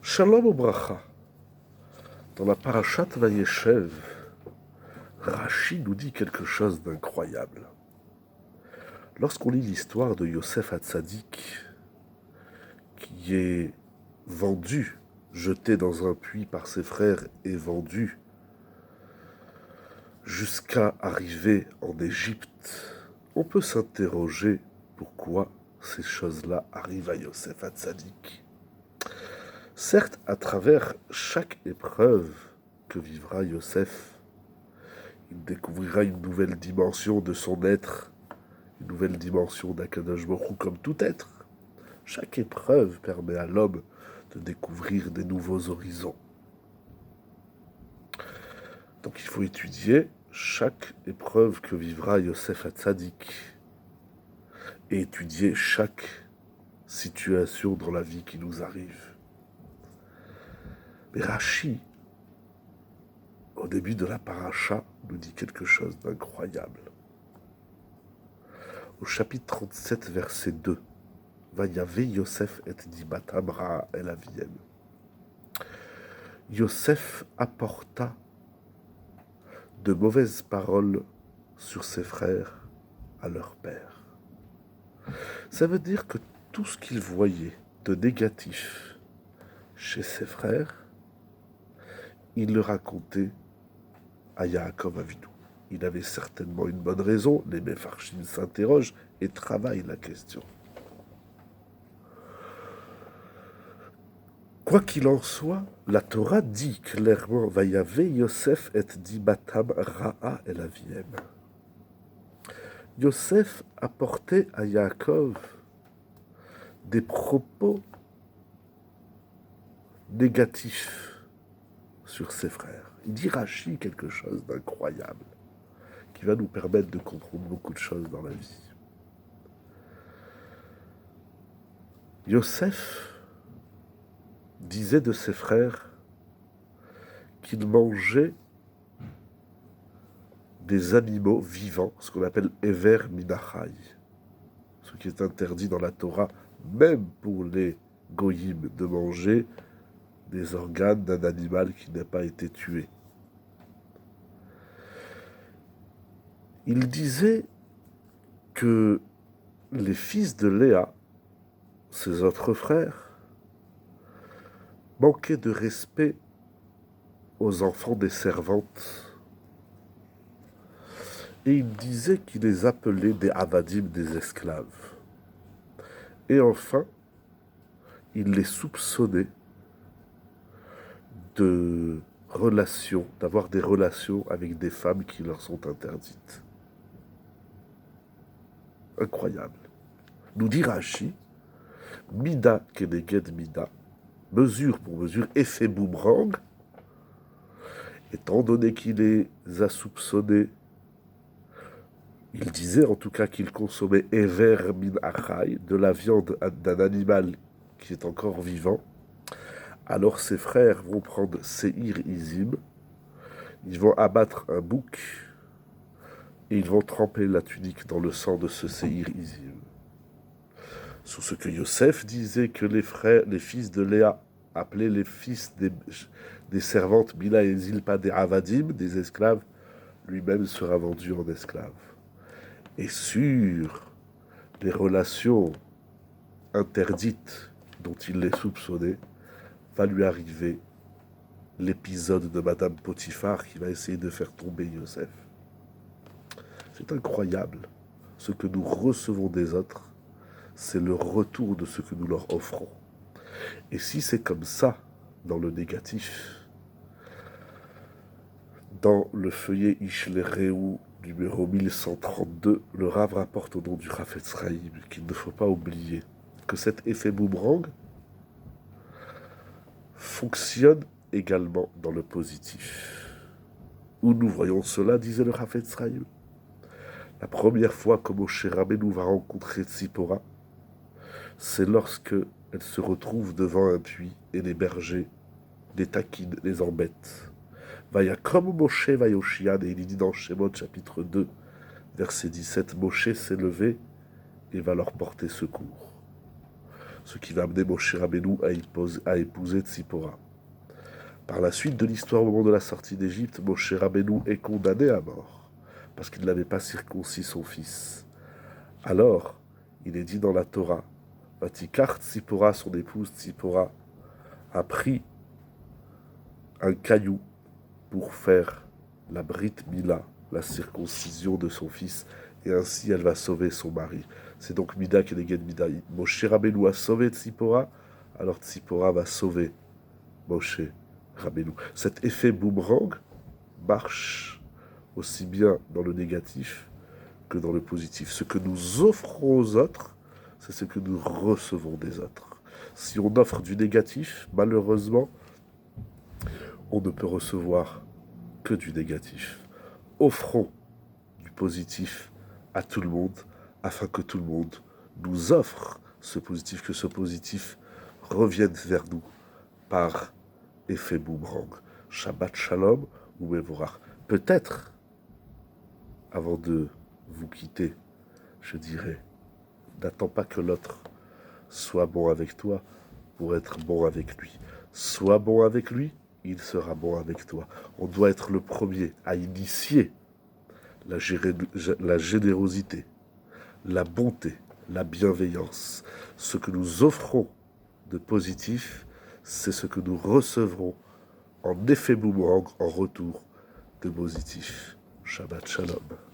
Shalom Obracha. Dans la Parashat Vayeshev, Rashi nous dit quelque chose d'incroyable. Lorsqu'on lit l'histoire de Yosef Hatzadik, qui est vendu, jeté dans un puits par ses frères et vendu jusqu'à arriver en Égypte, on peut s'interroger pourquoi ces choses-là arrivent à Yosef Hatzadik. Certes, à travers chaque épreuve que vivra Yosef, il découvrira une nouvelle dimension de son être, une nouvelle dimension d'Akadosh Baruch Hu comme tout être. Chaque épreuve permet à l'homme de découvrir des nouveaux horizons. Donc il faut étudier chaque épreuve que vivra Yosef Hatzadik et étudier chaque situation dans la vie qui nous arrive. Mais Rashi, au début de la paracha, nous dit quelque chose d'incroyable. Au chapitre 37, verset 2, Vayave Yosef et dibatam ra'a el aviem. Yosef apporta de mauvaises paroles sur ses frères à leur père. Ça veut dire que tout ce qu'il voyait de négatif chez ses frères, il le racontait à Yaakov Avinu. Il avait certainement une bonne raison. Les Mefarshim s'interrogent et travaillent la question. Quoi qu'il en soit, la Torah dit clairement Vayave Yosef et dibatam ra'a el aviem. Yosef apportait à Yaakov des propos négatifs sur ses frères. Il dit Rashi quelque chose d'incroyable qui va nous permettre de comprendre beaucoup de choses dans la vie. Yosef disait de ses frères qu'ils mangeaient des animaux vivants, ce qu'on appelle Ever Minachai, ce qui est interdit dans la Torah, même pour les goyim, de manger des organes d'un animal qui n'a pas été tué. Il disait que les fils de Léa, ses autres frères, manquaient de respect aux enfants des servantes. Et il disait qu'il les appelait des avadim, des esclaves. Et enfin, il les soupçonnait de relations, d'avoir des relations avec des femmes qui leur sont interdites. Incroyable. Nous dit Rashi, Mida keneged Mida, mesure pour mesure, effet boomerang, étant donné qu'il les a soupçonnés, il disait en tout cas qu'il consommait Ever min achai, de la viande d'un animal qui est encore vivant. Alors ses frères vont prendre Seir Izim, ils vont abattre un bouc et ils vont tremper la tunique dans le sang de ce Seir Izim. Sur ce que Yosef disait que les fils de Léa appelaient les fils des servantes Bila et Zilpa des Avadim, des esclaves, lui-même sera vendu en esclave. Et sur les relations interdites dont il les soupçonnait, va lui arriver l'épisode de Madame Potiphar qui va essayer de faire tomber Yosef. C'est incroyable. Ce que nous recevons des autres, c'est le retour de ce que nous leur offrons. Et si c'est comme ça, dans le négatif, dans le feuillet Ishlereu numéro 1132, le Rav rapporte au nom du Chafetz Chaim qu'il ne faut pas oublier que cet effet boomerang fonctionne également dans le positif. Où nous voyons cela, disait le Chafetz Chaim. La première fois que Moshe Rabbeinu va rencontrer Tzipora, c'est lorsque elle se retrouve devant un puits et les bergers les taquinent, les embêtent. Vayakom Moshe Vayoshian, et il dit dans Shemot chapitre 2, verset 17, Moshe s'est levé et va leur porter secours. ce qui va amener Moshe Rabbeinu à épouser Tzipora. Par la suite de l'histoire, au moment de la sortie d'Égypte, Moshe Rabbeinu est condamné à mort, parce qu'il n'avait pas circoncis son fils. Alors, il est dit dans la Torah, Vatikar Tzipora, son épouse Tzipora, a pris un caillou pour faire la Brit Mila, la circoncision de son fils, et ainsi elle va sauver son mari. C'est donc Mida Keneged Mida. Moshe Rabbeinu a sauvé Tzipora, alors Tzipora va sauver Moshe Rabbeinu. Cet effet boomerang marche aussi bien dans le négatif que dans le positif. Ce que nous offrons aux autres, c'est ce que nous recevons des autres. Si on offre du négatif, malheureusement, on ne peut recevoir que du négatif. Offrons du positif à tout le monde, afin que tout le monde nous offre ce positif, que ce positif revienne vers nous par effet boomerang. Shabbat Shalom ou Mevorach. Peut-être, avant de vous quitter, je dirais, n'attends pas que l'autre soit bon avec toi pour être bon avec lui. Sois bon avec lui, il sera bon avec toi. On doit être le premier à initier la générosité, la bonté, la bienveillance. Ce que nous offrons de positif, c'est ce que nous recevrons en effet boomerang en retour de positif. Shabbat Shalom.